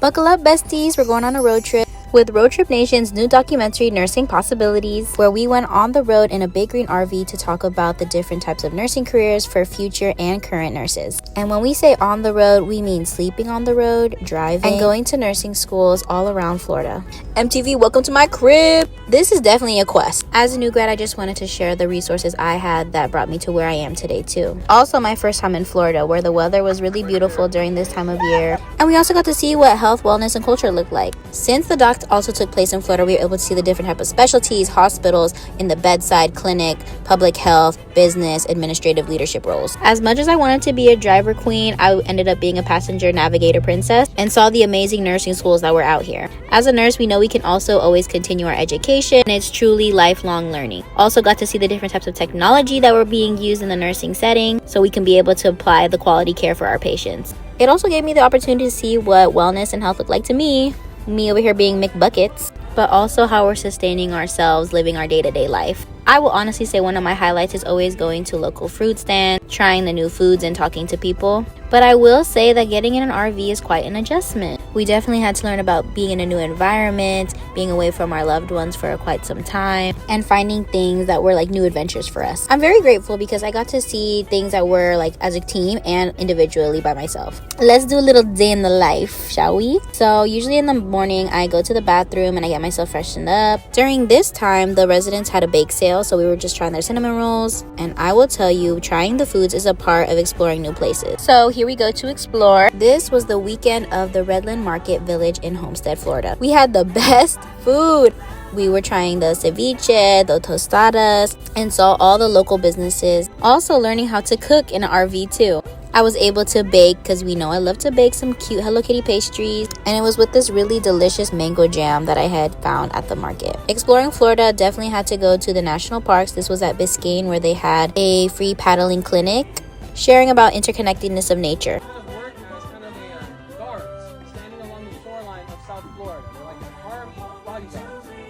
Buckle up, besties. We're going on a road trip with Road Trip Nation's new documentary, Nursing Possibilities, where we went on the road in a big green RV to talk about the different types of nursing careers for future and current nurses. And when we say on the road, we mean sleeping on the road, driving, and going to nursing schools all around Florida. MTV, welcome to my crib. This is definitely a quest. As a new grad, I just wanted to share the resources I had that brought me to where I am today too. Also, my first time in Florida, where the weather was really beautiful during this time of year. And we also got to see what health, wellness, and culture look like. Since the doc also took place in Florida, we were able to see the different type of specialties, hospitals, in the bedside, clinic, public health, business, administrative leadership roles. As much as I wanted to be a driver queen, I ended up being a passenger navigator princess and saw the amazing nursing schools that were out here. As a nurse, we know we can also always continue our education, and it's truly lifelong learning. Also got to see the different types of technology that were being used in the nursing setting so we can be able to apply the quality care for our patients. It also gave me the opportunity to see what wellness and health look like to me over here being McBuckets, but also how we're sustaining ourselves, living our day-to-day life. I will honestly say one of my highlights is always going to local fruit stands, trying the new foods, and talking to people. But I will say that getting in an RV is quite an adjustment. We definitely had to learn about being in a new environment, being away from our loved ones for quite some time, and finding things that were like new adventures for us. I'm very grateful because I got to see things that were like as a team and individually by myself. Let's do a little day in the life, shall we? So usually in the morning, I go to the bathroom and I get myself freshened up. During this time, the residents had a bake sale, so we were just trying their cinnamon rolls. And I will tell you, trying the foods is a part of exploring new places. So here we go to explore. This was the weekend of the Redland Market Village in Homestead, Florida. We had the best food. We were trying the ceviche, the tostadas, and saw all the local businesses. Also learning how to cook in an RV too. I was able to bake because we know I love to bake some cute Hello Kitty pastries, and it was with this really delicious mango jam that I had found at the market. Exploring Florida, definitely had to go to the national parks. This was at Biscayne, where they had a free paddling clinic sharing about interconnectedness of nature.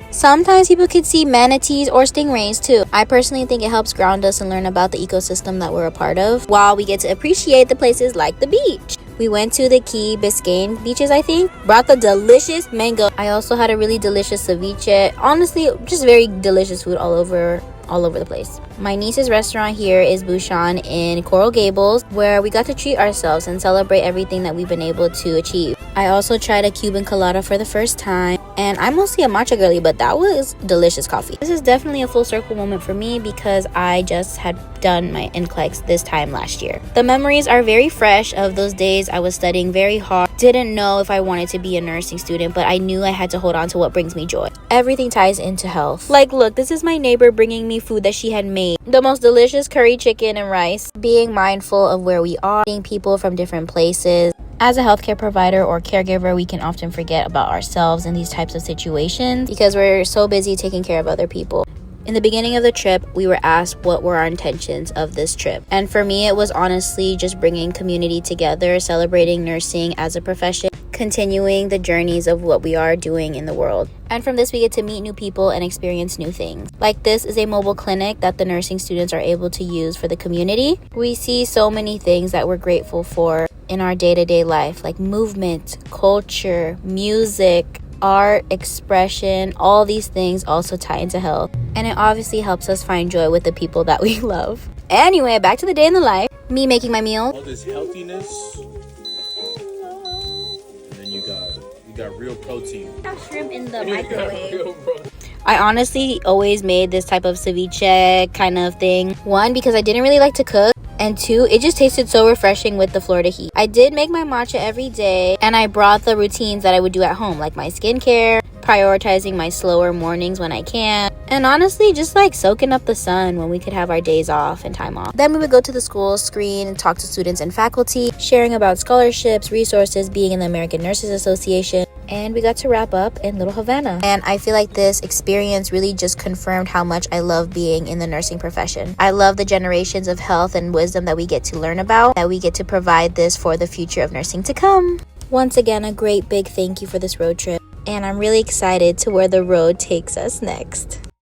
Sometimes people could see manatees or stingrays too. I personally think it helps ground us and learn about the ecosystem that we're a part of, while we get to appreciate the places like the beach. We went to the Key Biscayne beaches, I think. Brought the delicious mango. I also had a really delicious ceviche. Honestly, just very delicious food all over the place. My niece's restaurant here is Bouchon in Coral Gables, where we got to treat ourselves and celebrate everything that we've been able to achieve. I also tried a Cuban colada for the first time, and I'm mostly a matcha girly, but that was delicious coffee. This is definitely a full circle moment for me because I just had done my NCLEX this time last year. The memories are very fresh of those days I was studying very hard. Didn't know if I wanted to be a nursing student, but I knew I had to hold on to what brings me joy. Everything ties into health. Like, look, this is my neighbor bringing me food that she had made. The most delicious curry chicken and rice. Being mindful of where we are, seeing people from different places. As a healthcare provider or caregiver, we can often forget about ourselves in these types of situations because we're so busy taking care of other people. In the beginning of the trip, we were asked what were our intentions of this trip. And for me, it was honestly just bringing community together, celebrating nursing as a profession, continuing the journeys of what we are doing in the world. And from this, we get to meet new people and experience new things. Like, this is a mobile clinic that the nursing students are able to use for the community. We see so many things that we're grateful for in our day-to-day life, like movement, culture, music, art, expression. All these things also tie into health, and it obviously helps us find joy with the people that we love. Anyway, back to the day in the life. Me making my meal. All this healthiness, and then you got real protein. Shrimp in the microwave. I honestly always made this type of ceviche kind of thing. One, because I didn't really like to cook. And two, it just tasted so refreshing with the Florida heat. I did make my matcha every day, and I brought the routines that I would do at home, like my skincare, prioritizing my slower mornings when I can, and honestly, just like soaking up the sun when we could have our days off and time off. Then we would go to the school, screen, and talk to students and faculty, sharing about scholarships, resources, being in the American Nurses Association, and we got to wrap up in Little Havana. And I feel like this experience really just confirmed how much I love being in the nursing profession. I love the generations of health and wisdom that we get to learn about, that we get to provide this for the future of nursing to come. Once again, a great big thank you for this road trip, and I'm really excited to where the road takes us next.